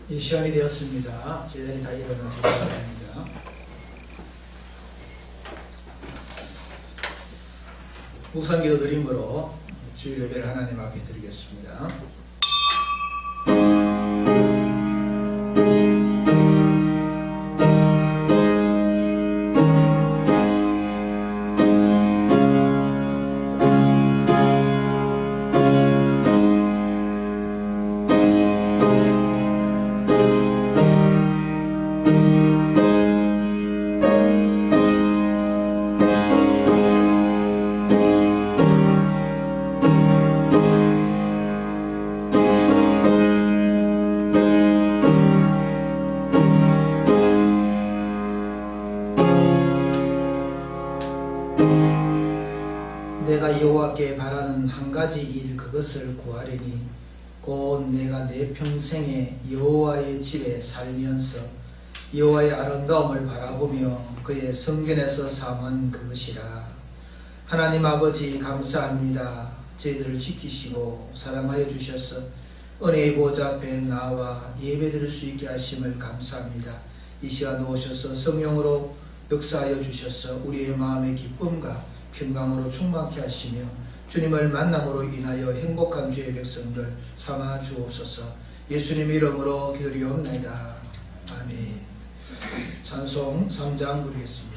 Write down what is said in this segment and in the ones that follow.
이 시간이 되었습니다. 제자리 다 일어나 주시기 바랍니다. 묵상기도 드림으로 주일 예배를 하나님 앞에 드리겠습니다. 내가 여호와께 바라는 한 가지 일 그것을 구하리니 곧 내가 내 평생에 여호와의 집에 살면서 여호와의 아름다움을 바라보며 그의 성전에서 삼은 그것이라. 하나님 아버지 감사합니다. 저희들을 지키시고 사랑하여 주셔서 은혜의 보좌 앞에 나와 예배드릴 수 있게 하심을 감사합니다. 이 시간 오셔서 성령으로 역사하여 주셔서 우리의 마음의 기쁨과 평강으로 충만케 하시며 주님을 만남으로 인하여 행복한 주의 백성들 삼아 주옵소서. 예수님 이름으로 기도리옵나이다. 아멘. 찬송 3장 부르겠습니다.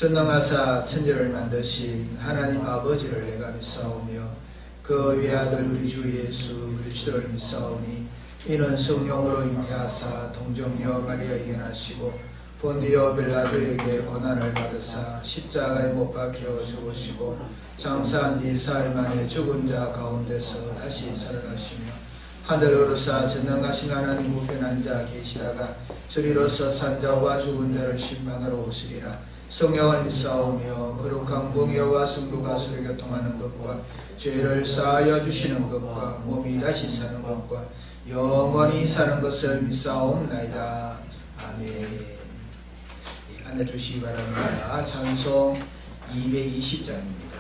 전능하사 천지를 만드신 하나님 아버지를 내가 믿사오며 그 외아들 우리 주 예수 그리스도를 믿사오니 이는 성령으로 잉태하사 동정녀 마리아에게 나시고 본디오 빌라도에게 고난을 받으사 십자가에 못 박혀 죽으시고 장사한 지 사흘 만에 죽은 자 가운데서 다시 살아나시며 하늘을 오르사 전능하신 하나님 우편한 자 계시다가 저리로서 산 자와 죽은 자를 심판하러 오시리라. 성령을 믿사오며 거룩한 공예와 성도가 서로 교통하는 것과 죄를 사하여 주시는 것과 몸이 다시 사는 것과 영원히 사는 것을 믿사옵나이다. 아멘. 앉아주시기 바랍니다. 찬송 220장입니다.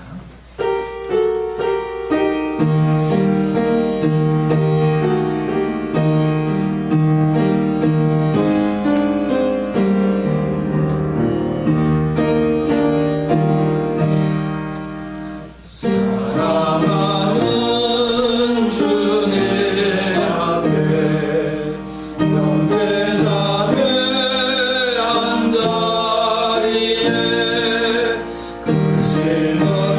그 실로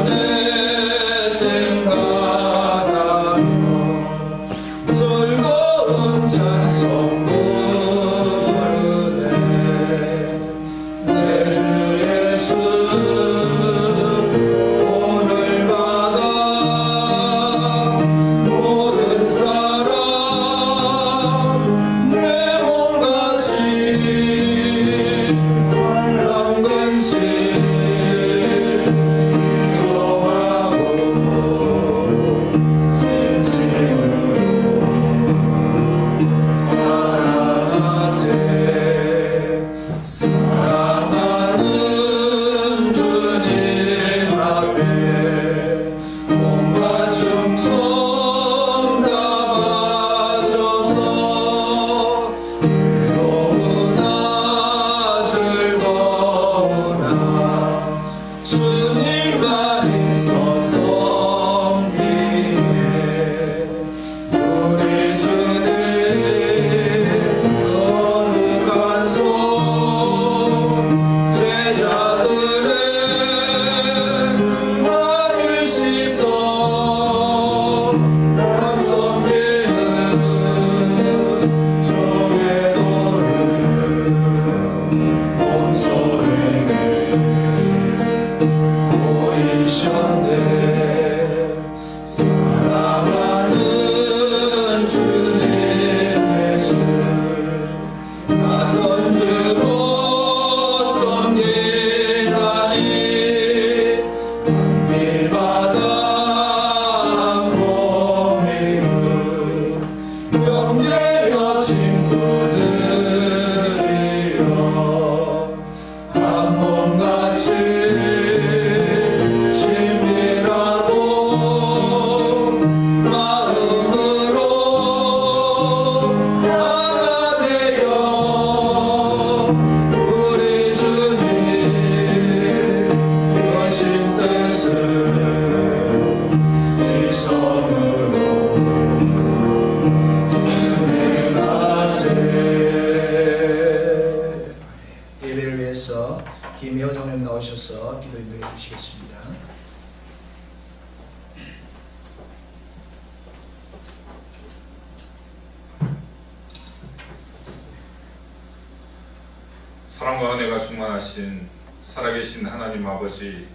사랑과 은혜가 충만하신 살아계신 하나님 아버지,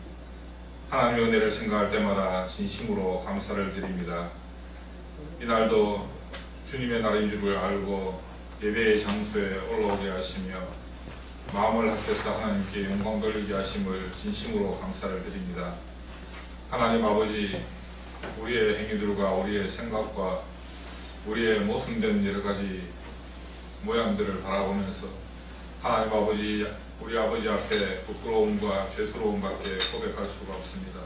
하나님의 은혜를 생각할 때마다 진심으로 감사를 드립니다. 이날도 주님의 날인 줄을 알고 예배의 장소에 올라오게 하시며 마음을 합해서 하나님께 영광 돌리게 하심을 진심으로 감사를 드립니다. 하나님 아버지, 우리의 행위들과 우리의 생각과 우리의 모순된 여러 가지 모양들을 바라보면서 하나님 아버지, 우리 아버지 앞에 부끄러움과 죄스러움밖에 고백할 수가 없습니다.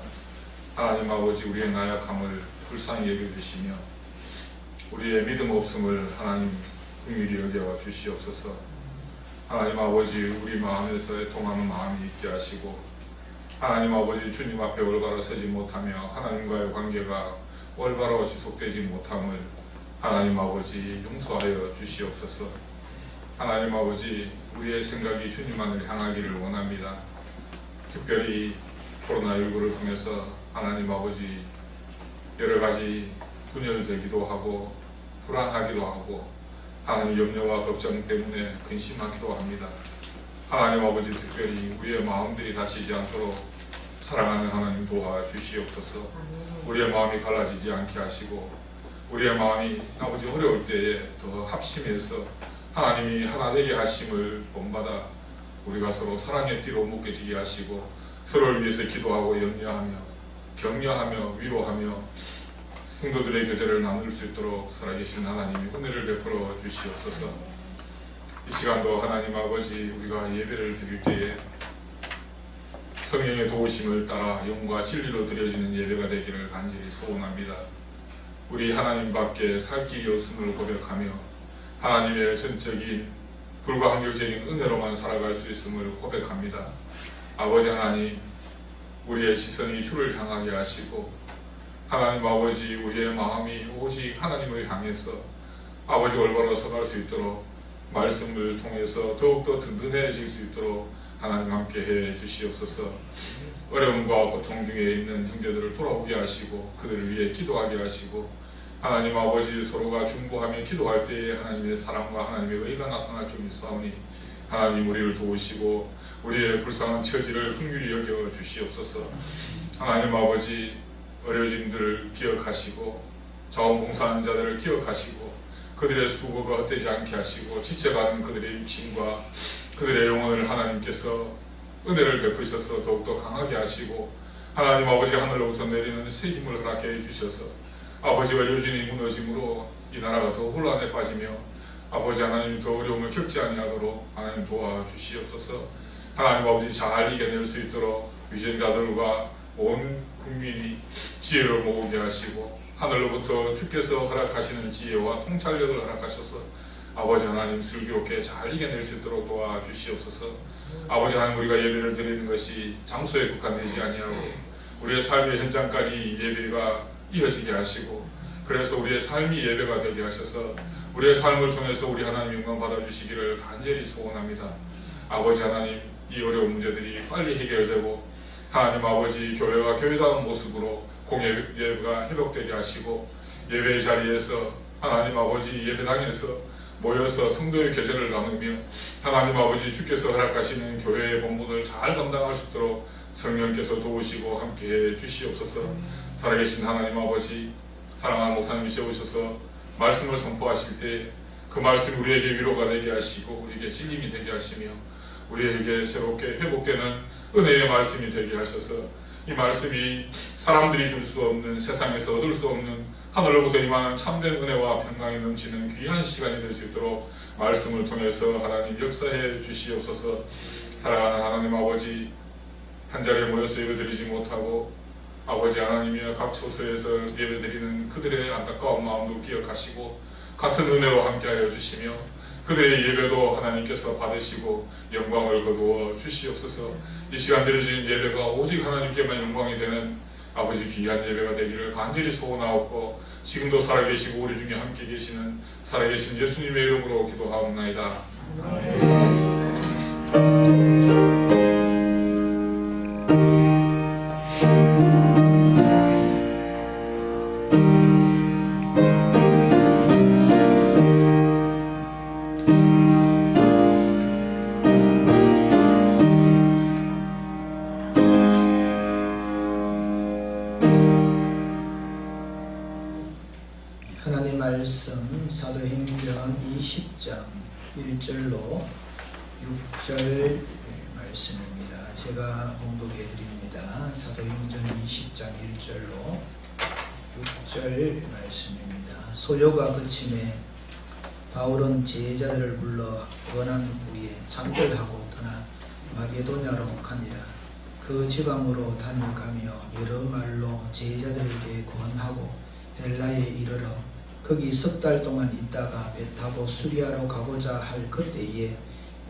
하나님 아버지, 우리의 나약함을 불쌍히 여겨주시며 우리의 믿음 없음을 하나님 긍휼히 여겨 주시옵소서. 하나님 아버지, 우리 마음에서 애통하는 마음이 있게 하시고 하나님 아버지, 주님 앞에 올바로 서지 못하며 하나님과의 관계가 올바로 지속되지 못함을 하나님 아버지 용서하여 주시옵소서. 하나님 아버지, 우리의 생각이 주님만을 향하기를 원합니다. 특별히 코로나19를 통해서 하나님 아버지 여러 가지 분열되기도 하고 불안하기도 하고 하나님 염려와 걱정 때문에 근심하기도 합니다. 하나님 아버지, 특별히 우리의 마음들이 다치지 않도록 사랑하는 하나님 도와주시옵소서. 우리의 마음이 갈라지지 않게 하시고 우리의 마음이 아버지 어려울 때에 더 합심해서 하나님이 하나 되게 하심을 본받아 우리가 서로 사랑의 띠로 묶여지게 하시고 서로를 위해서 기도하고 염려하며 격려하며 위로하며 성도들의 교제를 나눌 수 있도록 살아계신 하나님이 은혜를 베풀어 주시옵소서. 이 시간도 하나님 아버지, 우리가 예배를 드릴 때에 성령의 도우심을 따라 영과 진리로 드려지는 예배가 되기를 간절히 소원합니다. 우리 하나님 밖에 살 길이 없음을 고백하며 하나님의 전적인 불가항력적인 은혜로만 살아갈 수 있음을 고백합니다. 아버지 하나님, 우리의 시선이 주를 향하게 하시고 하나님 아버지, 우리의 마음이 오직 하나님을 향해서 아버지 올바로 서갈 수 있도록 말씀을 통해서 더욱더 든든해질 수 있도록 하나님 함께 해 주시옵소서. 어려움과 고통 중에 있는 형제들을 돌아오게 하시고 그들을 위해 기도하게 하시고 하나님 아버지, 서로가 중보하며 기도할 때에 하나님의 사랑과 하나님의 의가 나타날 줄 믿사오니 하나님 우리를 도우시고 우리의 불쌍한 처지를 긍휼히 여겨 주시옵소서. 하나님 아버지, 어려진들을 기억하시고 자원봉사하는 자들을 기억하시고 그들의 수고가 헛되지 않게 하시고 지체받은 그들의 육신과 그들의 영혼을 하나님께서 은혜를 베푸셔서 더욱더 강하게 하시고 하나님 아버지, 하늘로부터 내리는 새 힘을 허락해 주셔서 아버지, 어려진이 무너짐으로 이 나라가 더 혼란에 빠지며 아버지 하나님 더 어려움을 겪지 아니하도록 하나님 도와주시옵소서. 하나님 아버지, 잘 이겨낼 수 있도록 위전자들과 온 국민이 지혜를 모으게 하시고 하늘로부터 주께서 허락하시는 지혜와 통찰력을 허락하셔서 아버지 하나님 슬기롭게 잘 이겨낼 수 있도록 도와주시옵소서. 아버지 하나님, 우리가 예배를 드리는 것이 장소에 국한되지 아니하고 우리의 삶의 현장까지 예배가 이어지게 하시고 그래서 우리의 삶이 예배가 되게 하셔서 우리의 삶을 통해서 우리 하나님 영광 받아주시기를 간절히 소원합니다. 아버지 하나님, 이 어려운 문제들이 빨리 해결되고 하나님 아버지, 교회가 교회다운 모습으로 공예배가 회복되게 하시고 예배의 자리에서 하나님 아버지 예배당에서 모여서 성도의 교제를 나누며 하나님 아버지, 주께서 허락하시는 교회의 본분을 잘 감당할 수 있도록 성령께서 도우시고 함께해 주시옵소서. 살아계신 하나님 아버지, 사랑하는 목사님이 세우셔서 말씀을 선포하실 때 그 말씀이 우리에게 위로가 되게 하시고 우리에게 진림이 되게 하시며 우리에게 새롭게 회복되는 은혜의 말씀이 되게 하셔서 이 말씀이 사람들이 줄 수 없는, 세상에서 얻을 수 없는 하늘로부터 임하는 참된 은혜와 평강이 넘치는 귀한 시간이 될 수 있도록 말씀을 통해서 하나님 역사해 주시옵소서. 사랑하는 하나님 아버지, 한 자리에 모여서 예배드리지 못하고 아버지 하나님이여 각 처소에서 예배드리는 그들의 안타까운 마음도 기억하시고 같은 은혜로 함께하여 주시며 그들의 예배도 하나님께서 받으시고 영광을 거두어 주시옵소서. 이 시간 드려진 예배가 오직 하나님께만 영광이 되는 아버지 귀한 예배가 되기를 간절히 소원하옵고 지금도 살아계시고 우리 중에 함께 계시는 살아계신 예수님의 이름으로 기도하옵나이다. 말씀 사도행전 20장 1절로 6절 말씀입니다. 제가 봉독해 드립니다. 사도행전 20장 1절로 6절 말씀입니다. 소요가 그침에 바울은 제자들을 불러 원한 후에 잠결하고 떠나 마게도냐로 가니라. 그 지방으로 다녀가며 여러 말로 제자들에게 권하고 헬라에 이르러 거기 석 달 동안 있다가 배 타고 수리아로 가고자 할 그때에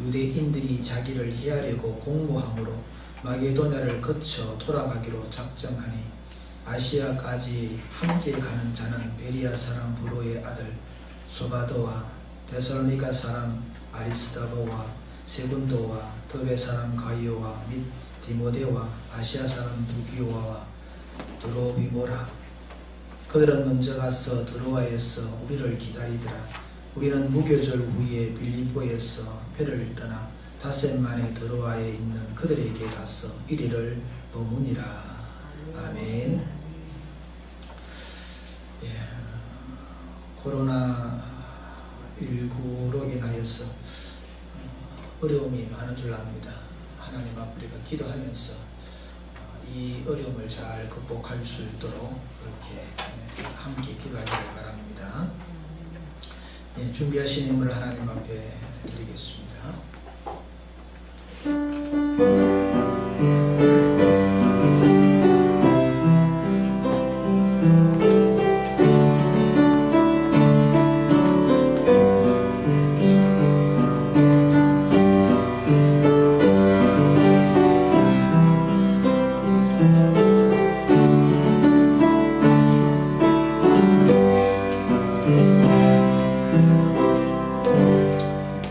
유대인들이 자기를 해하려고 공모함으로 마게도냐를 거쳐 돌아가기로 작정하니 아시아까지 함께 가는 자는 베리아 사람 브로의 아들 소바도와 데살로니가 사람 아리스다고와 세군도와 더베 사람 가이오와 및 디모데와 아시아 사람 두기오와 드로비모라. 그들은 먼저 가서 드로아에서 우리를 기다리더라. 우리는 무교절 후에 빌립보에서 배를 떠나 닷새 만에 드로아에 있는 그들에게 가서 일일을 머무니라. 아멘. 코로나19로 인하여서 어려움이 많은 줄 압니다. 하나님 앞에 우리가 기도하면서 이 어려움을 잘 극복할 수 있도록 그렇게 함께 기도하기를 바랍니다. 준비하신 힘을 하나님 앞에 드리겠습니다.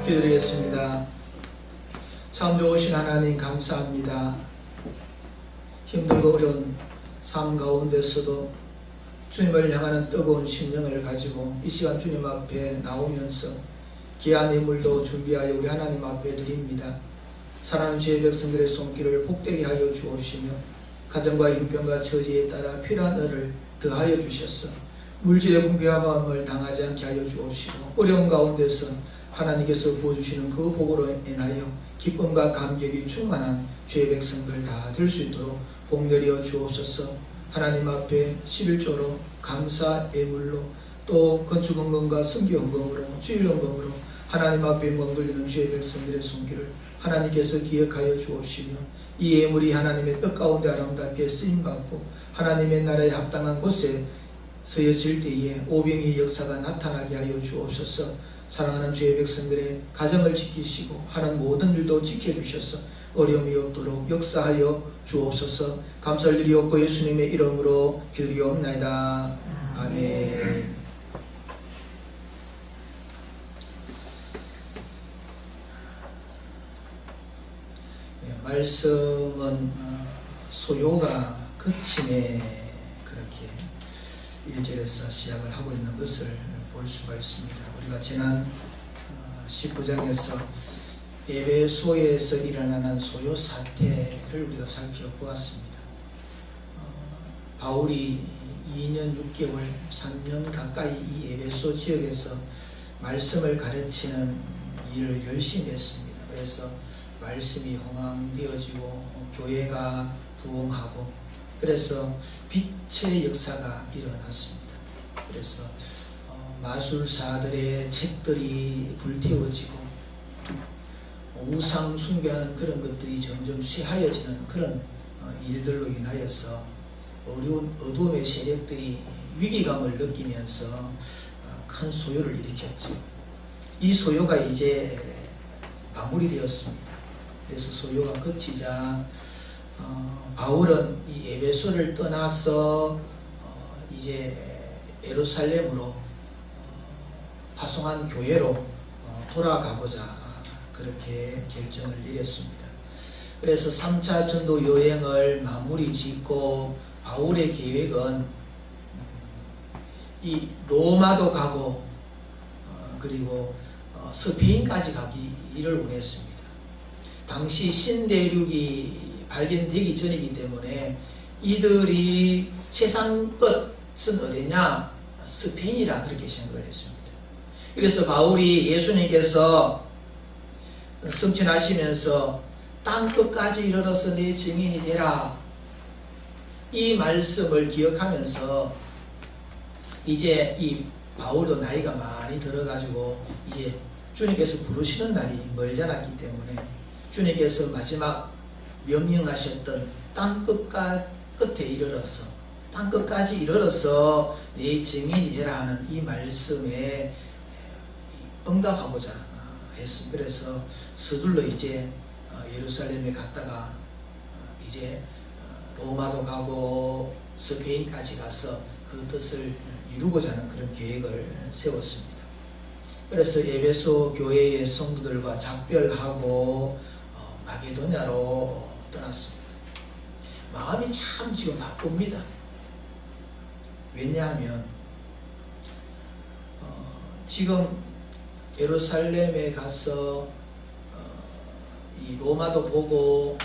기도드리겠습니다. 참 좋으신 하나님 감사합니다. 힘들고 어려운 삶 가운데서도 주님을 향하는 뜨거운 심령을 가지고 이 시간 주님 앞에 나오면서 귀한 예물도 준비하여 우리 하나님 앞에 드립니다. 사랑하는 주의 백성들의 손길을 복되게 하여 주옵시며 가정과 형편과 처지에 따라 필요한 은을 더하여 주셔서 물질의 분배함을 당하지 않게 하여 주옵시고 어려운 가운데서 하나님께서 부어주시는 그 복으로 인하여 기쁨과 감격이 충만한 주의 백성들 다 될 수 있도록 복내려 주옵소서. 하나님 앞에 11조로 감사 예물로 또 건축헌금과 선교헌금으로 주일헌금으로 하나님 앞에 영광 돌리는 주의 백성들의 손길을 하나님께서 기억하여 주옵시며 이 예물이 하나님의 뜻 가운데 아름답게 쓰임받고 하나님의 나라에 합당한 곳에 쓰여질 때에 오병의 역사가 나타나게 하여 주옵소서. 사랑하는 주의 백성들의 가정을 지키시고 하는 모든 일도 지켜주셔서 어려움이 없도록 역사하여 주옵소서. 감사할 일이 없고 예수님의 이름으로 기도리옵나이다. 아멘. 말씀은 소요가 그침에 그렇게 1절에서 시작을 하고 있는 것을 볼 수가 있습니다. 우리가 지난 19장에서 에베소에서 일어나는 소요 사태를 우리가 살펴보았습니다. 바울이 2년 6개월 3년 가까이 이 에베소 지역에서 말씀을 가르치는 일을 열심히 했습니다. 그래서 말씀이 홍황되어지고 교회가 부흥하고 그래서 빛의 역사가 일어났습니다. 그래서 마술사들의 책들이 불태워지고 우상 숭배하는 그런 것들이 점점 쇠하여지는 그런 일들로 인하여서 어두움의 세력들이 위기감을 느끼면서 큰 소요를 일으켰죠. 이 소요가 이제 마무리되었습니다. 그래서 소요가 그치자 바울은 이 에베소를 떠나서 이제 예루살렘으로 파송한 교회로 돌아가고자 그렇게 결정을 내렸습니다. 그래서 3차 전도 여행을 마무리 짓고 바울의 계획은 이 로마도 가고 그리고 스페인까지 가기를 원했습니다. 당시 신대륙이 발견되기 전이기 때문에 이들이 세상 끝은 어디냐? 스페인이라 그렇게 생각을 했습니다. 그래서 바울이 예수님께서 승천하시면서 땅 끝까지 이르러서 내 증인이 되라, 이 말씀을 기억하면서 이제 이 바울도 나이가 많이 들어가지고 이제 주님께서 부르시는 날이 멀지 않았기 때문에 주님께서 마지막 명령하셨던 땅 끝에 이르러서, 땅 끝까지 이르러서 내 증인이 되라 하는 이 말씀에 응답하고자 했습니다. 그래서 서둘러 이제 예루살렘에 갔다가 이제 로마도 가고 스페인까지 가서 그 뜻을 이루고자 하는 그런 계획을 세웠습니다. 그래서 에베소 교회의 성도들과 작별하고 마게도냐로 떠났습니다. 마음이 참 지금 바쁩니다. 왜냐하면 지금 예루살렘에 가서 이 로마도 보고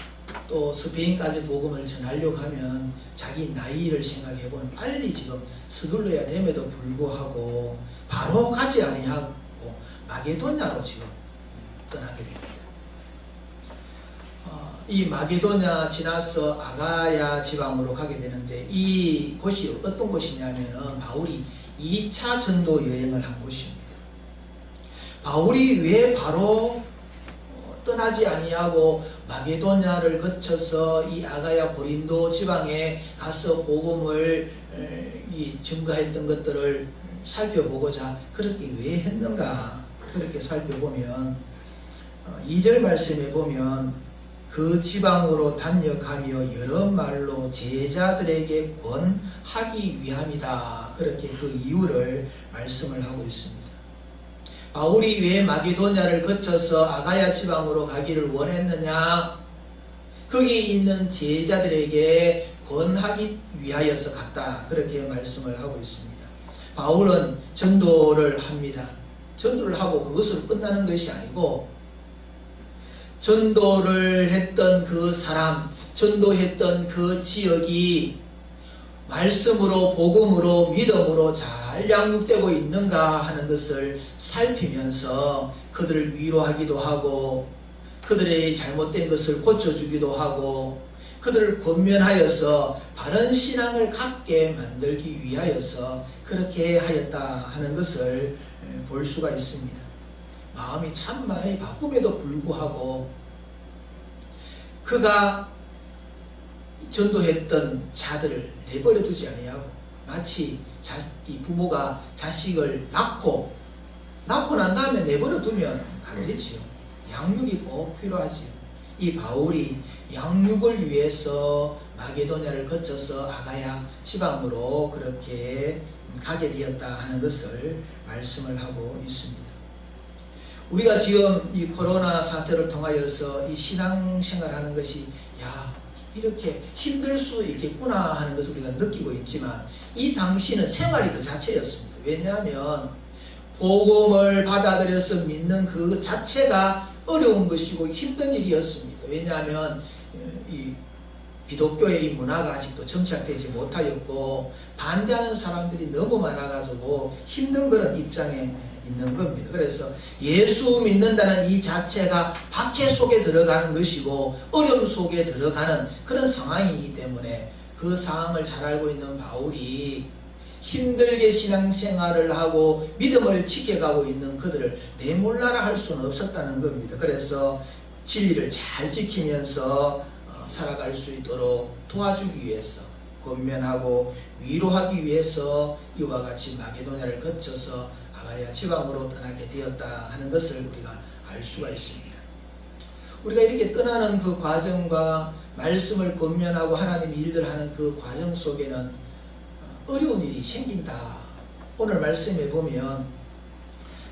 또 스페인까지 복음을 전하려고 하면 자기 나이를 생각해보면 빨리 지금 서둘러야 됨에도 불구하고 바로 가지 아니하고 마게도냐로 지금 떠나게 됩니다. 이 마게도냐 지나서 아가야 지방으로 가게 되는데 이 곳이 어떤 곳이냐면은 바울이 2차 전도 여행을 한 곳입니다. 바울이 왜 바로 떠나지 아니하고 마게도냐를 거쳐서 이 아가야 고린도 지방에 가서 복음을 증거했던 것들을 살펴보고자 그렇게 왜 했는가, 그렇게 살펴보면 2절 말씀에 보면 그 지방으로 단역하며 여러 말로 제자들에게 권하기 위함이다, 그렇게 그 이유를 말씀을 하고 있습니다. 바울이 왜 마게도냐를 거쳐서 아가야 지방으로 가기를 원했느냐? 거기 있는 제자들에게 권하기 위하여서 갔다, 그렇게 말씀을 하고 있습니다. 바울은 전도를 합니다. 전도를 하고 그것으로 끝나는 것이 아니고 전도를 했던 그 사람, 전도했던 그 지역이 말씀으로, 복음으로, 믿음으로 잘 양육되고 있는가 하는 것을 살피면서 그들을 위로하기도 하고 그들의 잘못된 것을 고쳐주기도 하고 그들을 권면하여서 바른 신앙을 갖게 만들기 위하여서 그렇게 하였다 하는 것을 볼 수가 있습니다. 마음이 참 많이 바쁨에도 불구하고 그가 전도했던 자들을 내버려 두지 아니하고 마치 이 부모가 자식을 낳고 난 다음에 내버려 두면 안 되지요. 양육이 꼭 필요하지요. 이 바울이 양육을 위해서 마게도냐를 거쳐서 아가야 지방으로 그렇게 가게 되었다 하는 것을 말씀을 하고 있습니다. 우리가 지금 이 코로나 사태를 통하여서 이 신앙생활하는 것이 이렇게 힘들 수 있겠구나 하는 것을 우리가 느끼고 있지만 이 당시는 생활이 그 자체였습니다. 왜냐하면 복음을 받아들여서 믿는 그 자체가 어려운 것이고 힘든 일이었습니다. 왜냐하면 이 기독교의 이 문화가 아직도 정착되지 못하였고 반대하는 사람들이 너무 많아가지고 힘든 그런 입장에 있는 겁니다. 그래서 예수 믿는다는 이 자체가 박해 속에 들어가는 것이고 어려움 속에 들어가는 그런 상황이기 때문에 그 상황을 잘 알고 있는 바울이 힘들게 신앙생활을 하고 믿음을 지켜가고 있는 그들을 내몰라라 할 수는 없었다는 겁니다. 그래서 진리를 잘 지키면서 살아갈 수 있도록 도와주기 위해서 권면하고 위로하기 위해서 이와 같이 마게도냐를 거쳐서 아가야 지방으로 떠나게 되었다 하는 것을 우리가 알 수가 있습니다. 우리가 이렇게 떠나는 그 과정과 말씀을 권면하고 하나님 일들 하는 그 과정 속에는 어려운 일이 생긴다. 오늘 말씀에 보면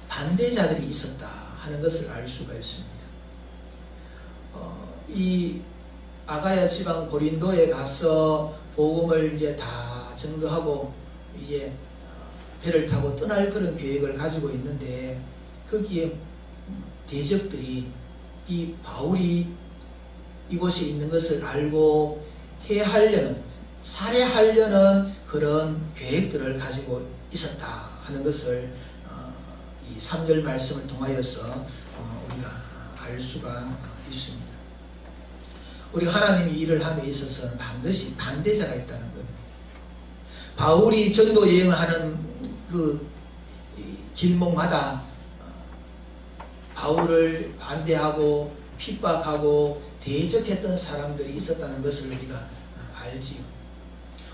반대자들이 있었다 하는 것을 알 수가 있습니다. 이 아가야 지방 고린도에 가서 복음을 이제 다 전도하고 이제 배를 타고 떠날 그런 계획을 가지고 있는데 거기에 대적들이 이 바울이 이곳에 있는 것을 알고 해하려는, 살해하려는 그런 계획들을 가지고 있었다 하는 것을 이 3절 말씀을 통하여서 우리가 알 수가 있습니다. 우리 하나님이 일을 함에 있어서는 반드시 반대자가 있다는 겁니다. 바울이 전도 여행을 하는 그 길목마다 바울을 반대하고 핍박하고 대적했던 사람들이 있었다는 것을 우리가 알지요.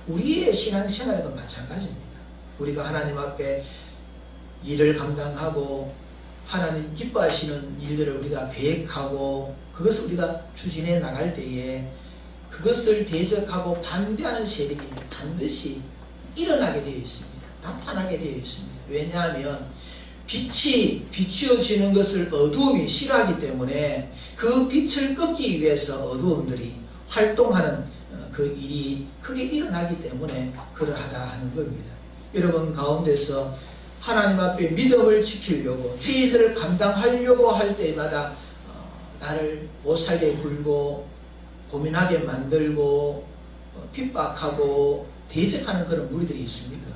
우리의 신앙생활에도 마찬가지입니다. 우리가 하나님 앞에 일을 감당하고 하나님 기뻐하시는 일들을 우리가 계획하고 그것을 우리가 추진해 나갈 때에 그것을 대적하고 반대하는 세력이 반드시 일어나게 되어 있습니다. 나타나게 되어 있습니다. 왜냐하면 빛이 비추어지는 것을 어두움이 싫어하기 때문에 그 빛을 끄기 위해서 어두움들이 활동하는 그 일이 크게 일어나기 때문에 그러하다 하는 겁니다. 여러분 가운데서 하나님 앞에 믿음을 지키려고 죄들을 감당하려고 할 때마다 나를 못살게 굴고 고민하게 만들고 핍박하고 대적하는 그런 무리들이 있습니까?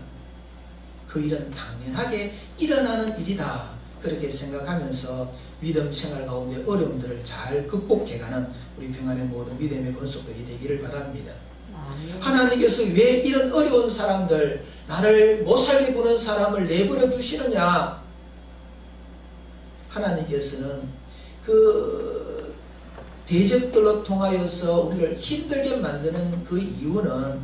그 일은 당연하게 일어나는 일이다. 그렇게 생각하면서 믿음 생활 가운데 어려움들을 잘 극복해가는 우리 평안의 모든 믿음의 권속들이 되기를 바랍니다. 하나님께서 왜 이런 어려운 사람들, 나를 못살게 구는 사람을 내버려 두시느냐? 하나님께서는 그 대적들로 통하여서 우리를 힘들게 만드는 그 이유는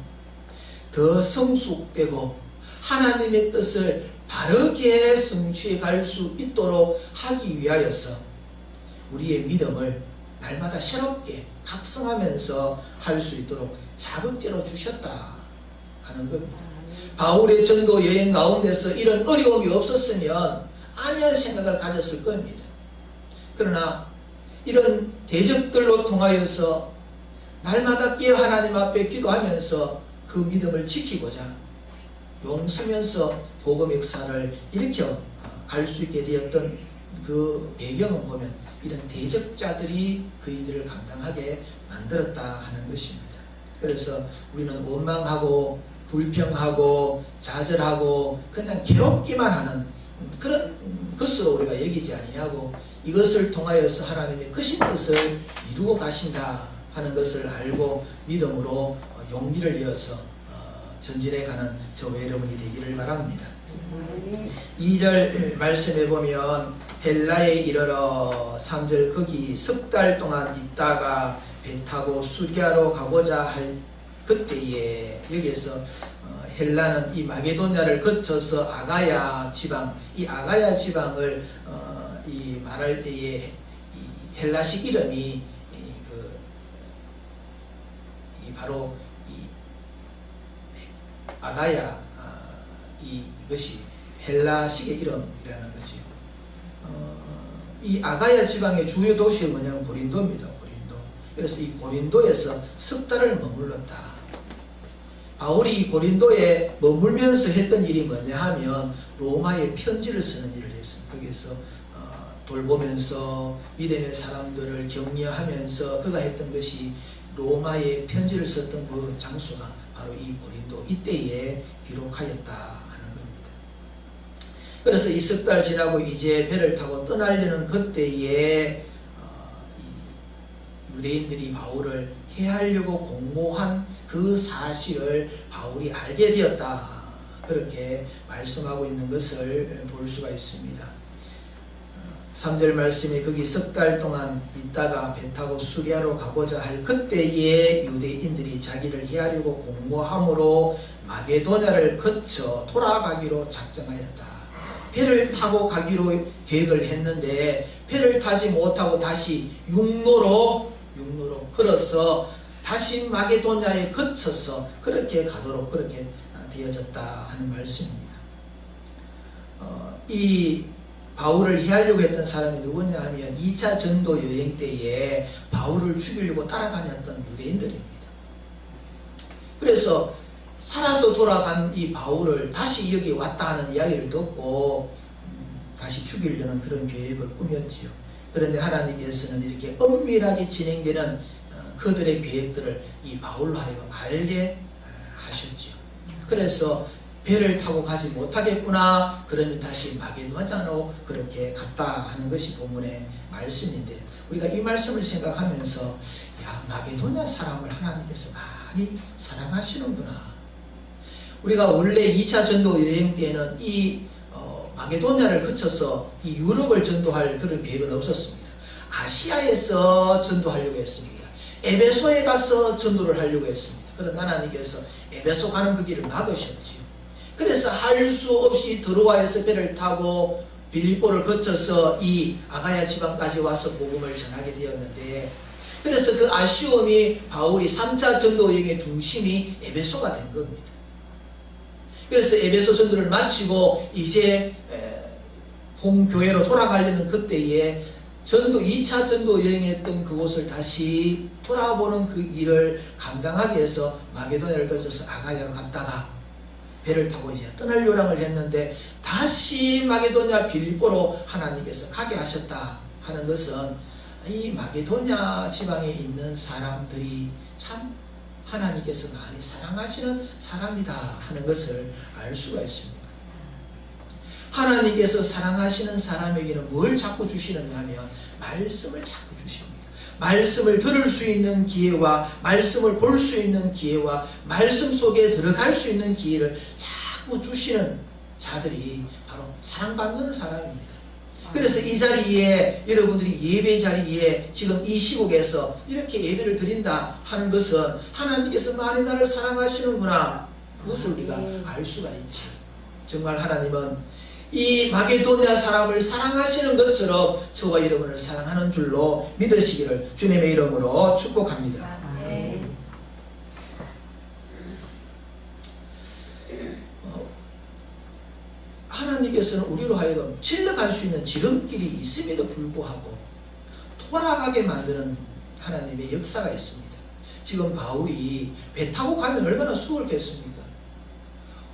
더 성숙되고 하나님의 뜻을 바르게 성취해 갈 수 있도록 하기 위하여서 우리의 믿음을 날마다 새롭게 각성하면서 할 수 있도록 자극제로 주셨다 하는 겁니다. 바울의 전도 여행 가운데서 이런 어려움이 없었으면 아니할 생각을 가졌을 겁니다. 그러나 이런 대적들로 통하여서 날마다 깨어 하나님 앞에 기도하면서 그 믿음을 지키고자 용서면서 복음 역사를 일으켜 갈 수 있게 되었던 그 배경을 보면 이런 대적자들이 그 일들을 감당하게 만들었다 하는 것입니다. 그래서 우리는 원망하고 불평하고 좌절하고 그냥 괴롭기만 하는 그런 것으로 우리가 여기지 아니하고 이것을 통하여서 하나님의 크신 뜻을 이루고 가신다 하는 것을 알고 믿음으로 용기를 이어서 전진해가는 저와 여러분이 되기를 바랍니다. 2절 말씀에 보면 헬라에 이르러 3절 거기 석 달 동안 있다가 배 타고 수리아로 가고자 할 그때에 여기에서 헬라는 이 마게도냐를 거쳐서 아가야 지방, 이 아가야 지방을 이 말할 때에 이 헬라식 이름이 바로 아가야 이것이 헬라식의 이름이라는 거죠. 이 아가야 지방의 주요 도시가 뭐냐면 고린도입니다. 고린도. 그래서 이 고린도에서 석 달을 머물렀다. 바울이 이 고린도에 머물면서 했던 일이 뭐냐 하면 로마에 편지를 쓰는 일을 했습니다. 거기에서 돌보면서 믿음의 사람들을 격려하면서 그가 했던 것이 로마에 편지를 썼던 그 장소가 바로 이 고린도 이때에 기록하였다 하는 겁니다. 그래서 이 석 달 지나고 이제 배를 타고 떠나려는 그때에 유대인들이 바울을 해하려고 공모한 그 사실을 바울이 알게 되었다. 그렇게 말씀하고 있는 것을 볼 수가 있습니다. 3절 말씀에 거기 석 달 동안 있다가 배 타고 수리아로 가고자 할 그때에 유대인들이 자기를 해하려고 공모함으로 마게도냐를 거쳐 돌아가기로 작정하였다. 배를 타고 가기로 계획을 했는데 배를 타지 못하고 다시 육로로 걸어서 다시 마게도냐에 거쳐서 그렇게 가도록 그렇게 되어졌다 하는 말씀입니다. 이 바울을 해하려고 했던 사람이 누구냐 하면 2차 전도 여행 때에 바울을 죽이려고 따라다녔던 유대인들입니다. 그래서 살아서 돌아간 이 바울을 다시 여기 왔다 하는 이야기를 듣고 다시 죽이려는 그런 계획을 꾸몄지요. 그런데 하나님께서는 이렇게 엄밀하게 진행되는 그들의 계획들을 이 바울로 하여금 알게 하셨지요. 그래서 배를 타고 가지 못하겠구나. 그러면 다시 마게도냐로 그렇게 갔다 하는 것이 본문의 말씀인데, 우리가 이 말씀을 생각하면서 야, 마게도냐 사람을 하나님께서 많이 사랑하시는구나. 우리가 원래 2차 전도 여행 때는 이 마게도냐를 거쳐서 이 유럽을 전도할 그런 계획은 없었습니다. 아시아에서 전도하려고 했습니다. 에베소에 가서 전도를 하려고 했습니다. 그러나 하나님께서 에베소 가는 그 길을 막으셨지요. 그래서 할 수 없이 드로아에서 배를 타고 빌립보를 거쳐서 이 아가야 지방까지 와서 복음을 전하게 되었는데, 그래서 그 아쉬움이 바울이 3차 전도 여행의 중심이 에베소가 된 겁니다. 그래서 에베소 전도를 마치고 이제 홈교회로 돌아가려는 그때에 전도 2차 전도 여행했던 그곳을 다시 돌아보는 그 일을 감당하기 위해서 마게도냐를 거쳐서 아가야로 갔다가 배를 타고 이제 떠날 요량을 했는데, 다시 마게도냐 빌립보로 하나님께서 가게 하셨다 하는 것은 이 마게도냐 지방에 있는 사람들이 참 하나님께서 많이 사랑하시는 사람이다 하는 것을 알 수가 있습니다. 하나님께서 사랑하시는 사람에게는 뭘 자꾸 주시느냐 하면 말씀을 자꾸 주십니다. 말씀을 들을 수 있는 기회와 말씀을 볼 수 있는 기회와 말씀 속에 들어갈 수 있는 기회를 자꾸 주시는 자들이 바로 사랑받는 사람입니다. 그래서 이 자리에 여러분들이 예배 자리에 지금 이 시국에서 이렇게 예배를 드린다 하는 것은 하나님께서 많이 나를 사랑하시는구나, 그것을 우리가 알 수가 있죠. 정말 하나님은 이 마게도냐 사람을 사랑하시는 것처럼 저와 여러분을 사랑하는 줄로 믿으시기를 주님의 이름으로 축복합니다. 하나님께서는 우리로 하여금 질러갈 수 있는 지름길이 있음에도 불구하고 돌아가게 만드는 하나님의 역사가 있습니다. 지금 바울이 배 타고 가면 얼마나 수월했겠습니까?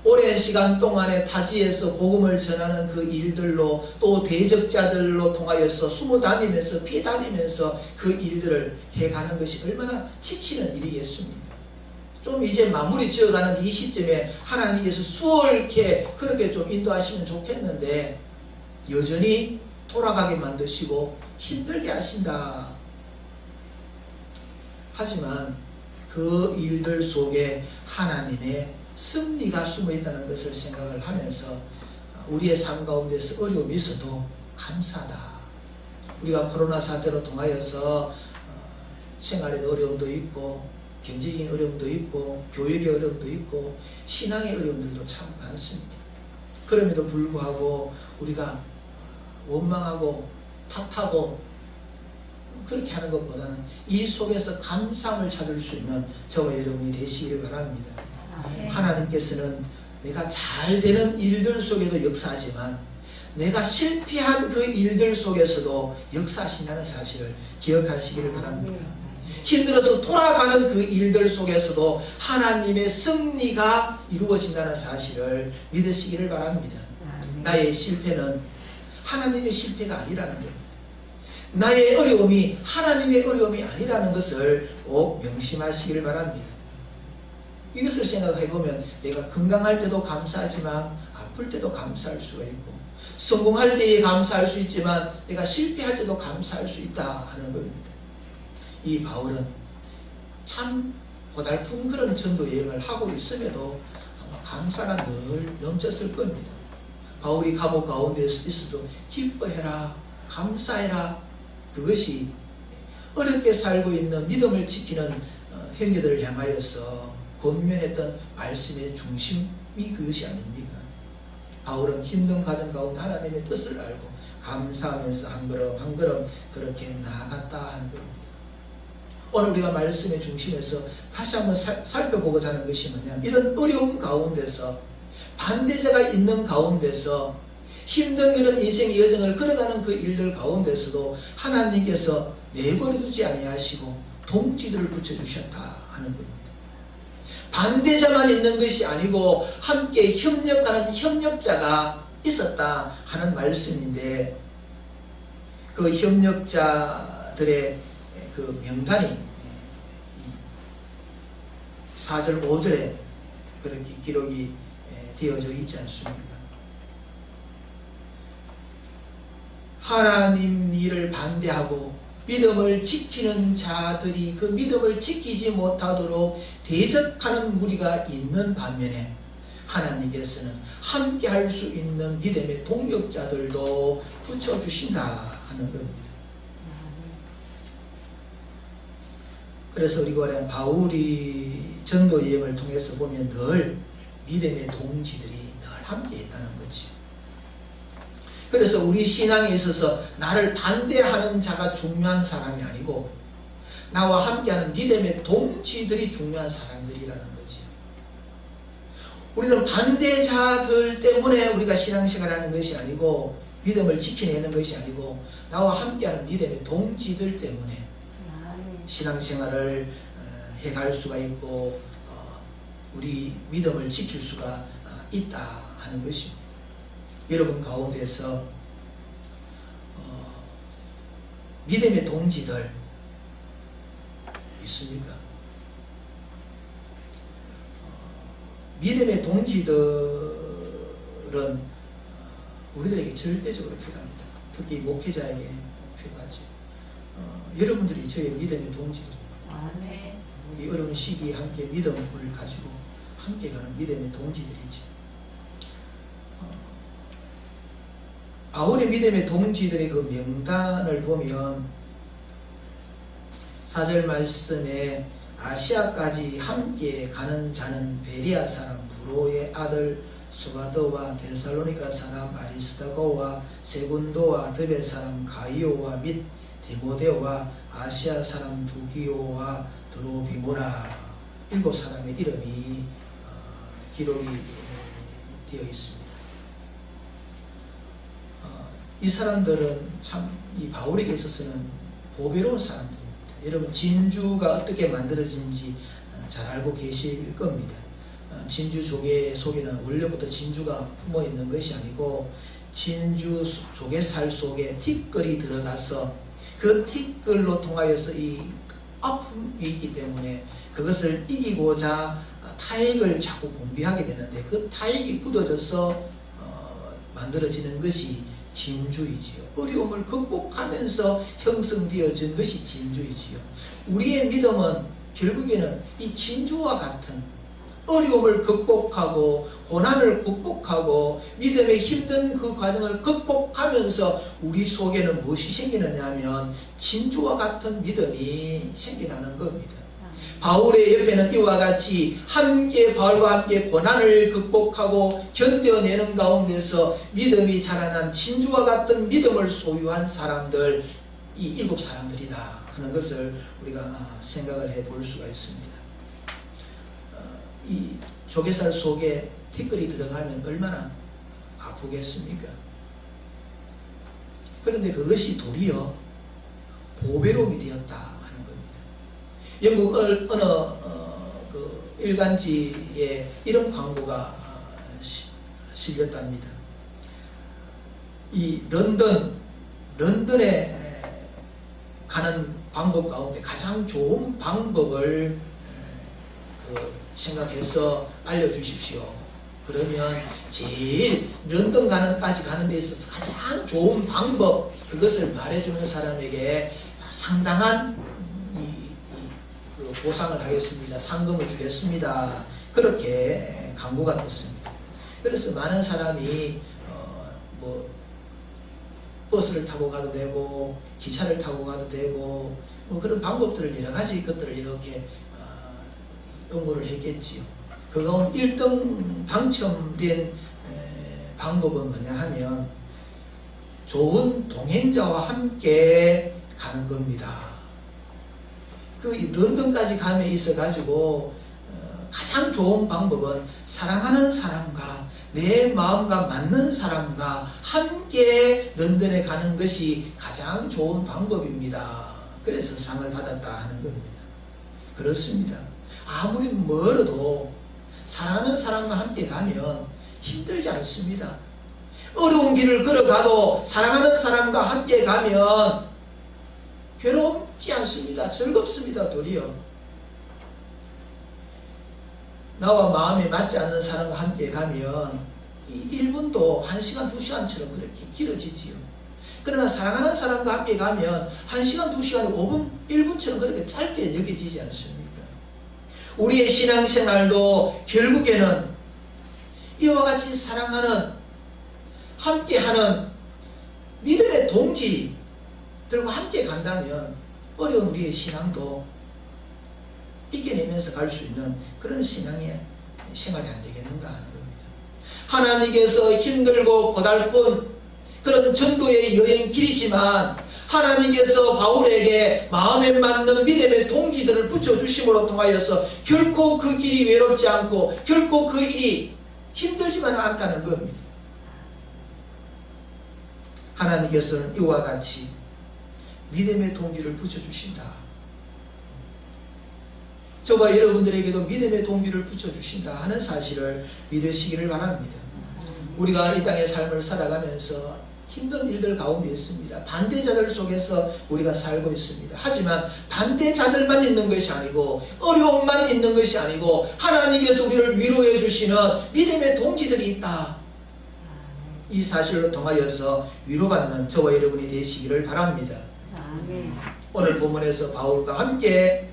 오랜 시간 동안에 타지에서 복음을 전하는 그 일들로, 또 대적자들로 통하여서 숨어 다니면서 피해 다니면서 그 일들을 해가는 것이 얼마나 지치는 일이겠습니까? 좀 이제 마무리 지어가는 이 시점에 하나님께서 수월케 그렇게 좀 인도하시면 좋겠는데, 여전히 돌아가게 만드시고 힘들게 하신다. 하지만 그 일들 속에 하나님의 승리가 숨어 있다는 것을 생각을 하면서 우리의 삶 가운데서 어려움이 있어도 감사하다. 우리가 코로나 사태로 통하여서 생활의 어려움도 있고, 경제적인 어려움도 있고, 교육의 어려움도 있고, 신앙의 어려움들도 참 많습니다. 그럼에도 불구하고 우리가 원망하고 탓하고 그렇게 하는 것보다는 이 속에서 감사함을 찾을 수 있는 저와 여러분이 되시기를 바랍니다. 하나님께서는 내가 잘 되는 일들 속에도 역사하지만 내가 실패한 그 일들 속에서도 역사하신다는 사실을 기억하시기를 바랍니다. 힘들어서 돌아가는 그 일들 속에서도 하나님의 승리가 이루어진다는 사실을 믿으시기를 바랍니다. 나의 실패는 하나님의 실패가 아니라는 겁니다. 나의 어려움이 하나님의 어려움이 아니라는 것을 꼭 명심하시기를 바랍니다. 이것을 생각해보면 내가 건강할 때도 감사하지만 아플 때도 감사할 수가 있고, 성공할 때에 감사할 수 있지만 내가 실패할 때도 감사할 수 있다 하는 겁니다. 이 바울은 참 고달픈 그런 전도 여행을 하고 있음에도 아마 감사가 늘 넘쳤을 겁니다. 바울이 감옥 가운데 있어도 기뻐해라, 감사해라, 그것이 어렵게 살고 있는 믿음을 지키는 형제들을 향하여서 권면했던 말씀의 중심이 그것이 아닙니까? 바울은 힘든 과정 가운데 하나님의 뜻을 알고 감사하면서 한 걸음 한 걸음 그렇게 나아갔다 하는 겁니다. 오늘 우리가 말씀의 중심에서 다시 한번 살펴보고자 하는 것이 뭐냐면, 이런 어려움 가운데서, 반대자가 있는 가운데서, 힘든 이런 인생의 여정을 걸어가는 그 일들 가운데서도 하나님께서 내버려두지 아니하시고 동지들을 붙여주셨다 하는 겁니다. 반대자만 있는 것이 아니고 함께 협력하는 협력자가 있었다 하는 말씀인데, 그 협력자들의 그 명단이 4절 5절에 그렇게 기록이 되어져 있지 않습니까? 하나님 일을 반대하고 믿음을 지키는 자들이 그 믿음을 지키지 못하도록 대적하는 무리가 있는 반면에 하나님께서는 함께 할 수 있는 믿음의 동력자들도 붙여주신다 하는 겁니다. 그래서 우리가 바울이 전도 여행을 통해서 보면 늘 믿음의 동지들이 늘 함께 있다는 거지. 그래서 우리 신앙에 있어서 나를 반대하는 자가 중요한 사람이 아니고 나와 함께하는 믿음의 동지들이 중요한 사람들이라는 거지. 우리는 반대자들 때문에 우리가 신앙생활을 하는 것이 아니고 믿음을 지켜내는 것이 아니고 나와 함께하는 믿음의 동지들 때문에 신앙생활을 해갈 수가 있고 우리 믿음을 지킬 수가 있다 하는 것입니다. 여러분 가운데서 믿음의 동지들 있습니까? 믿음의 동지들은 우리들에게 절대적으로 필요합니다. 특히 목회자에게 필요하지. 여러분들이 저의 믿음의 동지들입니다. 이 어려운 시기에 함께 믿음을 가지고 함께 가는 믿음의 동지들이지. 바울의 믿음의 동지들의 그 명단을 보면 4절 말씀에 아시아까지 함께 가는 자는 베리아 사람 브로의 아들 수바더와 데살로니가 사람 아리스다고와 세군도와 드베 사람 가이오와 및 디모데와 아시아 사람 두기오와 드로비모라 7사람의 이름이 기록이 되어 있습니다. 이 사람들은 참 이 바울에게 있어서는 보배로운 사람들입니다. 여러분 진주가 어떻게 만들어진지 잘 알고 계실 겁니다. 진주 조개 속에는 원래부터 진주가 품어 있는 것이 아니고 진주 조개살 속에 티끌이 들어가서 그 티끌로 통하여서 이 아픔이 있기 때문에 그것을 이기고자 타액을 자꾸 분비하게 되는데 그 타액이 굳어져서 만들어지는 것이 진주이지요. 어려움을 극복하면서 형성되어진 것이 진주이지요. 우리의 믿음은 결국에는 이 진주와 같은 어려움을 극복하고 고난을 극복하고 믿음의 힘든 그 과정을 극복하면서 우리 속에는 무엇이 생기느냐 하면 진주와 같은 믿음이 생겨나는 겁니다. 바울의 옆에는 이와 같이 바울과 함께 고난을 극복하고 견뎌내는 가운데서 믿음이 자라난 진주와 같은 믿음을 소유한 사람들, 이 7사람들이다 하는 것을 우리가 생각을 해볼 수가 있습니다. 이 조개살 속에 티끌이 들어가면 얼마나 아프겠습니까? 그런데 그것이 도리어 보배로움이 되었다. 영국 어느 그 일간지에 이런 광고가 실렸답니다. 이 런던에 가는 방법 가운데 가장 좋은 방법을 생각해서 알려주십시오. 그러면 제일 런던까지 가는 데 있어서 가장 좋은 방법, 그것을 말해주는 사람에게 상당한 보상을 하겠습니다. 상금을 주겠습니다. 그렇게 광고가 떴습니다. 그래서 많은 사람이 버스를 타고 가도 되고 기차를 타고 가도 되고 그런 방법들을 여러 가지 것들을 이렇게 연구를 했겠지요. 그 가운데 1등 당첨된 방법은 뭐냐 하면 좋은 동행자와 함께 가는 겁니다. 그 런던까지 감에 있어 가지고 가장 좋은 방법은 사랑하는 사람과 내 마음과 맞는 사람과 함께 런던에 가는 것이 가장 좋은 방법입니다. 그래서 상을 받았다 하는 겁니다. 그렇습니다. 아무리 멀어도 사랑하는 사람과 함께 가면 힘들지 않습니다. 어려운 길을 걸어가도 사랑하는 사람과 함께 가면 괴롭지 않습니다. 즐겁습니다. 도리어 나와 마음에 맞지 않는 사람과 함께 가면 이 1분도 1시간, 2시간처럼 그렇게 길어지지요. 그러나 사랑하는 사람과 함께 가면 1시간, 2시간, 5분, 1분처럼 그렇게 짧게 여겨지지 않습니까? 우리의 신앙생활도 결국에는 이와 같이 사랑하는, 함께하는 믿음의 동지들과 함께 간다면 어려운 우리의 신앙도 이겨내면서 갈 수 있는 그런 신앙의 생활이 안 되겠는가 하는 겁니다. 하나님께서 힘들고 고달픈 그런 전도의 여행길이지만 하나님께서 바울에게 마음에 맞는 믿음의 동기들을 붙여주심으로 통하여서 결코 그 길이 외롭지 않고 결코 그 일이 힘들지만 않다는 겁니다. 하나님께서는 이와 같이 믿음의 동기를 붙여주신다. 저와 여러분들에게도 믿음의 동기를 붙여주신다 하는 사실을 믿으시기를 바랍니다. 우리가 이 땅의 삶을 살아가면서 힘든 일들 가운데 있습니다. 반대자들 속에서 우리가 살고 있습니다. 하지만 반대자들만 있는 것이 아니고 어려움만 있는 것이 아니고 하나님께서 우리를 위로해 주시는 믿음의 동지들이 있다. 이 사실로 통하여서 위로받는 저와 여러분이 되시기를 바랍니다. 오늘 본문에서 바울과 함께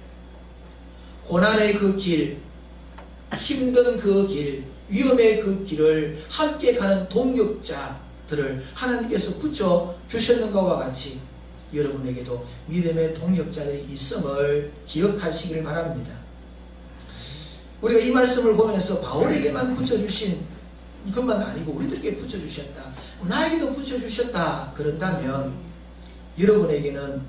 고난의 그 길, 힘든 그 길, 위험의 그 길을 함께 가는 동력자들을 하나님께서 붙여주셨는 것과 같이 여러분에게도 믿음의 동력자들이 있음을 기억하시기를 바랍니다. 우리가 이 말씀을 보면서 바울에게만 붙여주신 것만 아니고 우리들에게 붙여주셨다, 나에게도 붙여주셨다 그런다면 여러분에게는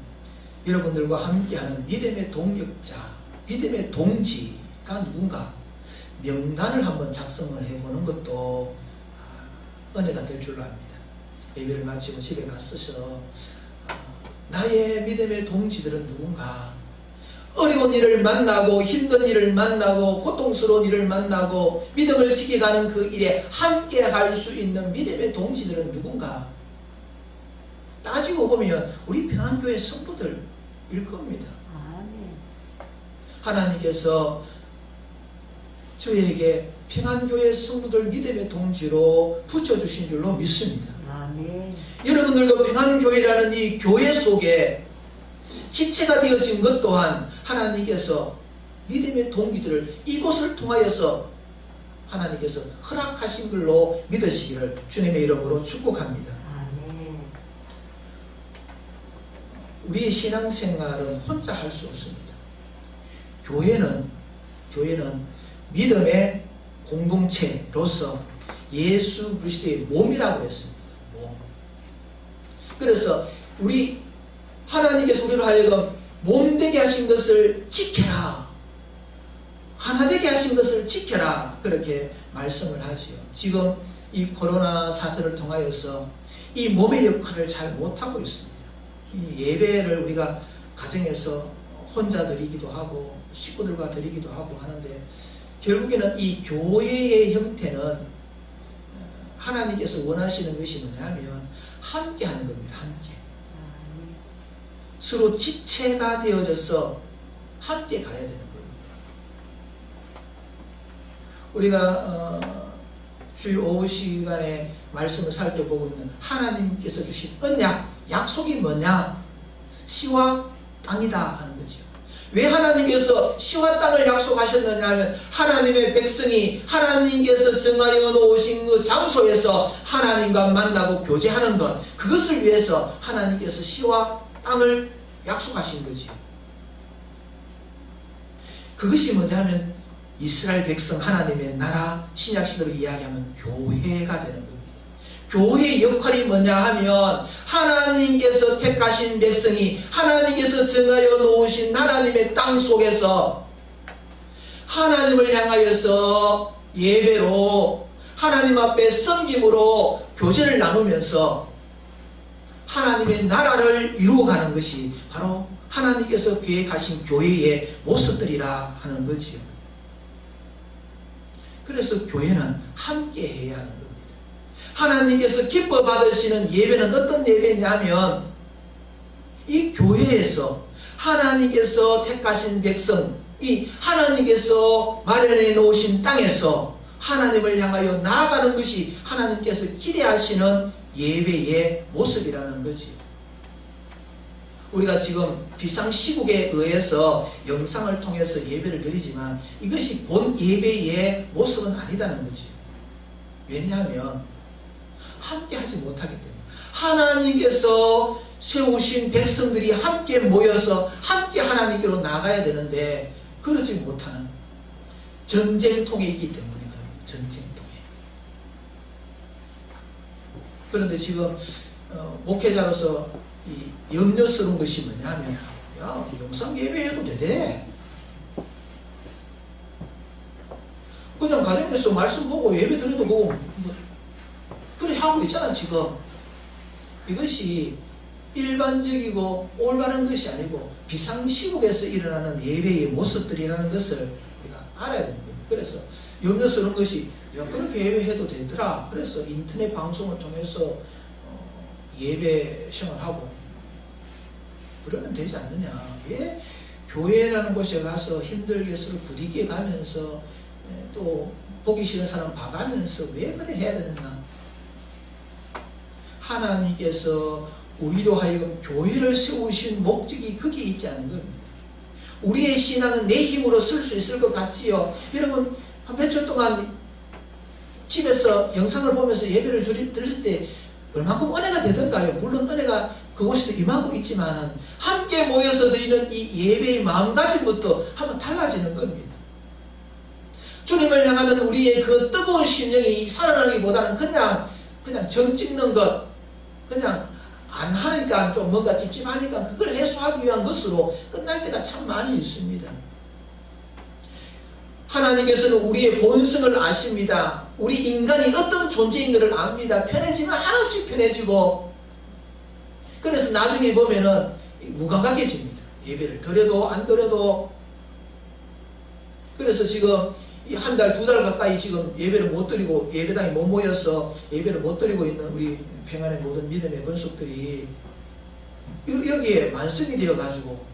여러분들과 함께하는 믿음의 동력자, 믿음의 동지가 누군가 명단을 한번 작성을 해보는 것도 은혜가 될 줄로 압니다. 예배를 마치고 집에 가서 나의 믿음의 동지들은 누군가, 어려운 일을 만나고 힘든 일을 만나고 고통스러운 일을 만나고 믿음을 지켜가는 그 일에 함께 갈 수 있는 믿음의 동지들은 누군가, 따지고 보면 우리 평안교회 성도들일 겁니다. 하나님께서 저에게 평안교회 성도들 믿음의 동지로 붙여주신 줄로 믿습니다. 아멘. 여러분들도 평안교회라는 이 교회 속에 지체가 되어진 것 또한 하나님께서 믿음의 동기들을 이곳을 통하여서 하나님께서 허락하신 걸로 믿으시기를 주님의 이름으로 축복합니다. 아멘. 우리의 신앙생활은 혼자 할 수 없습니다. 교회는 믿음의 공동체로서 예수 그리스도의 몸이라고 했습니다. 몸. 그래서 우리 하나님께서 우리로 하여금 몸되게 하신 것을 지켜라, 하나 되게 하신 것을 지켜라, 그렇게 말씀을 하지요. 지금 이 코로나 사태를 통하여서 이 몸의 역할을 잘 못하고 있습니다. 이 예배를 우리가 가정에서 혼자 드리기도 하고 식구들과 드리기도 하고 하는데 결국에는 이 교회의 형태는 하나님께서 원하시는 것이 뭐냐면 함께 하는 겁니다. 함께. 서로 지체가 되어져서 함께 가야 되는 겁니다. 우리가 주일 오후 시간에 말씀을 살펴보고 있는 하나님께서 주신 언약, 약속이 뭐냐? 시와 땅이다 하는 거죠. 왜 하나님께서 시와 땅을 약속하셨느냐 하면 하나님의 백성이 하나님께서 정하여 놓으신 그 장소에서 하나님과 만나고 교제하는 것, 그것을 위해서 하나님께서 시와 땅을 약속하신 거지요. 그것이 뭐냐면 이스라엘 백성 하나님의 나라, 신약시대로 이야기하면 교회가 되는 겁니다. 교회의 역할이 뭐냐 하면 하나님께서 택하신 백성이 하나님께서 정하여 놓으신 하나님의 땅 속에서 하나님을 향하여서 예배로 하나님 앞에 섬김으로 교제를 나누면서 하나님의 나라를 이루어가는 것이 바로 하나님께서 계획하신 교회의 모습들이라 하는 거지요. 그래서 교회는 함께 해야 하는 겁니다. 하나님께서 기뻐 받으시는 예배는 어떤 예배냐면 이 교회에서 하나님께서 택하신 백성이 이 하나님께서 마련해 놓으신 땅에서 하나님을 향하여 나아가는 것이 하나님께서 기대하시는 예배의 모습이라는 거지. 우리가 지금 비상시국에 의해서 영상을 통해서 예배를 드리지만 이것이 본 예배의 모습은 아니다는 거지. 왜냐하면 함께 하지 못하기 때문에 하나님께서 세우신 백성들이 함께 모여서 함께 하나님께로 나가야 되는데 그러지 못하는 전쟁통에 있기 때문에 전쟁통에. 그런데 지금 목회자로서 이 염려스러운 것이 뭐냐면 야 영상 예배해도 되대. 그냥 가정에서 말씀 보고 예배 드려도 보고 뭐 그래 하고 있잖아 지금. 이것이 일반적이고 올바른 것이 아니고 비상시국에서 일어나는 예배의 모습들이라는 것을 우리가 알아야 되는 거예요. 그래서 염려스러운 것이 야 그렇게 예배해도 되더라. 그래서 인터넷 방송을 통해서 예배 생활하고 그러면 되지 않느냐. 왜 교회라는 곳에 가서 힘들게 서로 부딪혀 가면서 또 보기 싫은 사람 봐가면서 왜 그래 해야 되느냐. 하나님께서 우리로 하여금 교회를 세우신 목적이 거기에 있지 않은 겁니다. 우리의 신앙은 내 힘으로 쓸 수 있을 것 같지요. 여러분 한 몇 주 동안 집에서 영상을 보면서 예배를 드릴 때 얼마큼 은혜가 되던가요? 물론 은혜가 그곳에도 임하고 있지만 함께 모여서 드리는 이 예배의 마음가짐부터 한번 달라지는 겁니다. 주님을 향하는 우리의 그 뜨거운 심령이 살아나기보다는 그냥 점 찍는 것, 그냥 안 하니까 좀 뭔가 찝찝하니까 그걸 해소하기 위한 것으로 끝날 때가 참 많이 있습니다. 하나님께서는 우리의 본성을 아십니다. 우리 인간이 어떤 존재인 것을 압니다. 편해지면 한없이 편해지고 그래서 나중에 보면은 무감각해집니다. 예배를 드려도 안 드려도. 그래서 지금 한 달, 두 달 가까이 지금 예배를 못 드리고 예배당에 못 모여서 예배를 못 드리고 있는 우리 평안의 모든 믿음의 권속들이 여기에 만성이 되어가지고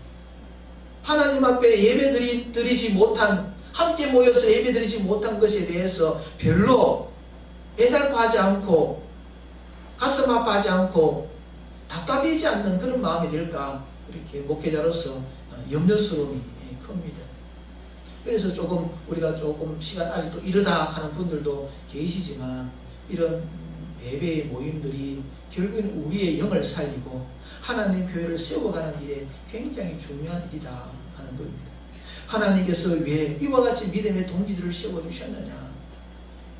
하나님 앞에 예배 드리지 못한, 함께 모여서 예배 드리지 못한 것에 대해서 별로 애달파하지 않고 가슴 아파하지 않고 답답해지지 않는 그런 마음이 될까, 이렇게 목회자로서 염려스러움이 큽니다. 그래서 조금 우리가 조금 시간 아직도 이르다 하는 분들도 계시지만 이런 예배의 모임들이 결국에는 우리의 영을 살리고 하나님 교회를 세워가는 일에 굉장히 중요한 일이다 하는 겁니다. 하나님께서 왜 이와 같이 믿음의 동지들을 세워주셨느냐.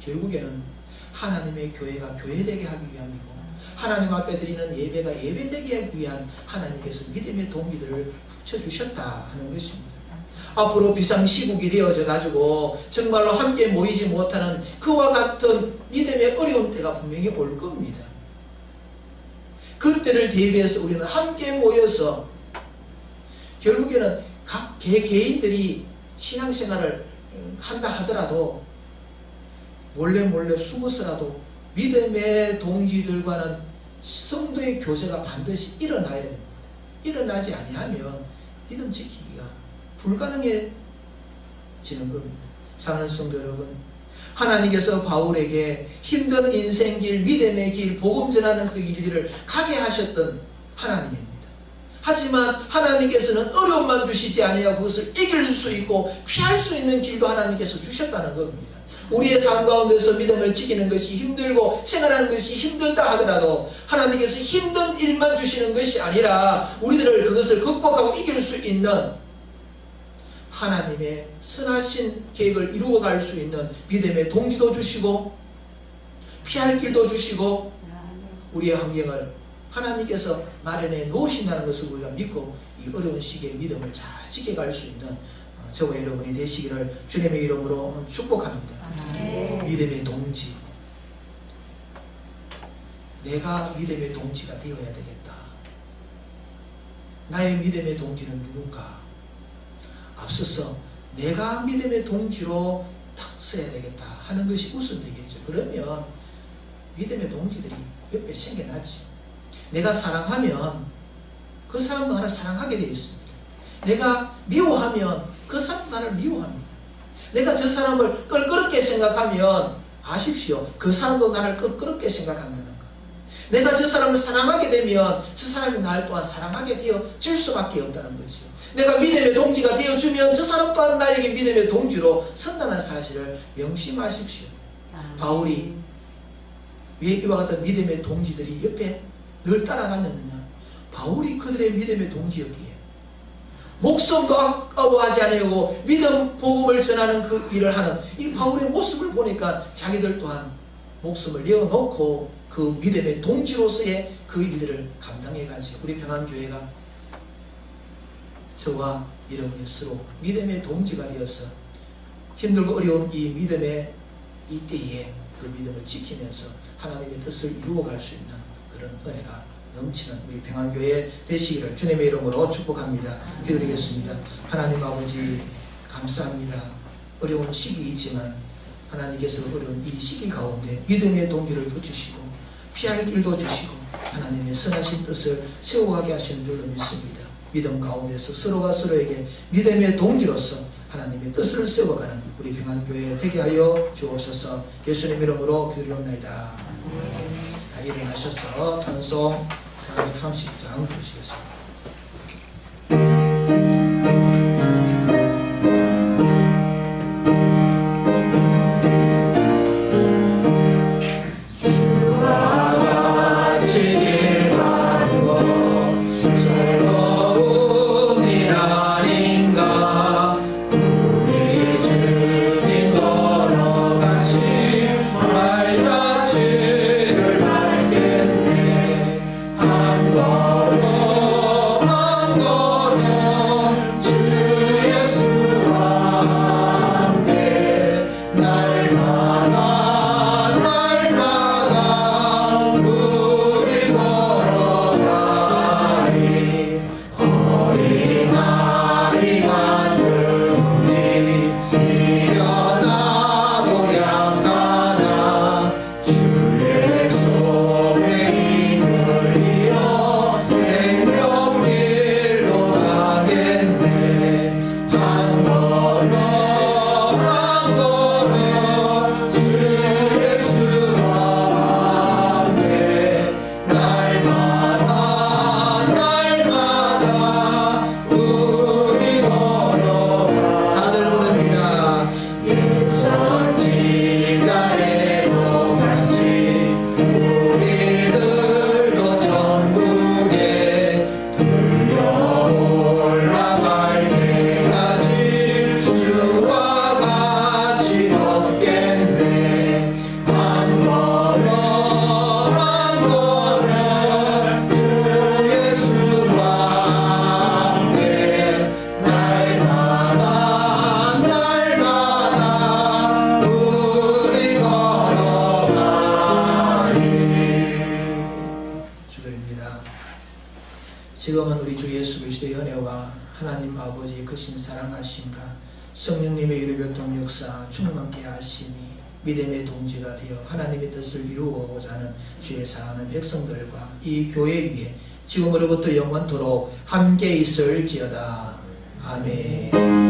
결국에는 하나님의 교회가 교회되게 하기 위함이고 하나님 앞에 드리는 예배가 예배되게 하기 위한 하나님께서 믿음의 동기들을 붙여주셨다 하는 것입니다. 앞으로 비상시국이 되어져 가지고 정말로 함께 모이지 못하는 그와 같은 믿음의 어려운 때가 분명히 올 겁니다. 그때를 대비해서 우리는 함께 모여서 결국에는 각 개인들이 신앙생활을 한다 하더라도 몰래 숨어서라도 믿음의 동지들과는 성도의 교제가 반드시 일어나야 됩니다. 일어나지 아니하면 믿음 지키기가 불가능해지는 겁니다. 사랑하는 성도 여러분, 하나님께서 바울에게 힘든 인생길, 믿음의 길, 복음 전하는 그 일들을 가게 하셨던 하나님입니다. 하지만 하나님께서는 어려움만 주시지 아니하고 그것을 이길 수 있고 피할 수 있는 길도 하나님께서 주셨다는 겁니다. 우리의 삶 가운데서 믿음을 지키는 것이 힘들고 생활하는 것이 힘들다 하더라도 하나님께서 힘든 일만 주시는 것이 아니라 우리들을 그것을 극복하고 이길 수 있는 하나님의 선하신 계획을 이루어갈 수 있는 믿음의 동기도 주시고 피할 길도 주시고 우리의 환경을 하나님께서 마련해 놓으신다는 것을 우리가 믿고 이 어려운 시기에 믿음을 잘 지켜갈 수 있는 저와 여러분이 되시기를 주님의 이름으로 축복합니다. 믿음의 동지, 내가 믿음의 동지가 되어야 되겠다. 나의 믿음의 동지는 누군가? 앞서서 내가 믿음의 동지로 탁 서야 되겠다 하는 것이 우선되겠죠. 그러면 믿음의 동지들이 옆에 생겨나지. 내가 사랑하면 그 사람도 하나 사랑하게 되어 있습니다. 내가 미워하면 그 사람 나를 미워합니다. 내가 저 사람을 껄끄럽게 생각하면 아십시오. 그 사람도 나를 껄끄럽게 생각한다는 거. 내가 저 사람을 사랑하게 되면 저 사람이 나를 또한 사랑하게 되어질 수밖에 없다는 거죠. 내가 믿음의 동지가 되어주면 저 사람 또한 나에게 믿음의 동지로 선다는 사실을 명심하십시오. 바울이 왜 이와 같은 믿음의 동지들이 옆에 늘 따라다녔느냐? 바울이 그들의 믿음의 동지였기에 목숨도 아까워하지 아니하고 믿음 복음을 전하는 그 일을 하는 이 바울의 모습을 보니까 자기들 또한 목숨을 내어놓고 그 믿음의 동지로서의 그 일들을 감당해가지고 우리 평안교회가 저와 여러분이 서로 믿음의 동지가 되어서 힘들고 어려운 이 믿음의 이 때에 그 믿음을 지키면서 하나님의 뜻을 이루어갈 수 있는 그런 은혜가 넘치는 우리 평안교회 되시기를 주님의 이름으로 축복합니다. 기도드리겠습니다. 하나님 아버지 감사합니다. 어려운 시기이지만 하나님께서 어려운 이 시기 가운데 믿음의 동기를 붙이시고 피할 길도 주시고 하나님의 선하신 뜻을 세워가게 하시는 줄로 믿습니다. 믿음 가운데서 서로가 서로에게 믿음의 동기로서 하나님의 뜻을 세워가는 우리 평안교회 되게 하여 주옵소서. 예수님 이름으로 기도드리옵나이다. 다 일어나셔서 찬송 430장 부르시겠습니다. 지금은 우리 주 예수 그리스도의 은혜와 하나님 아버지의 크신 사랑하심과 성령님의 유료교통 역사 충만케 하심이 믿음의 동지가 되어 하나님의 뜻을 이루어가고자 하는 주의 사랑하는 백성들과 이 교회 위에 지금으로부터 영원토록 함께 있을지어다. 아멘.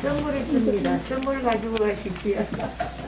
선물 있습니다. 선물 가지고 가십시오.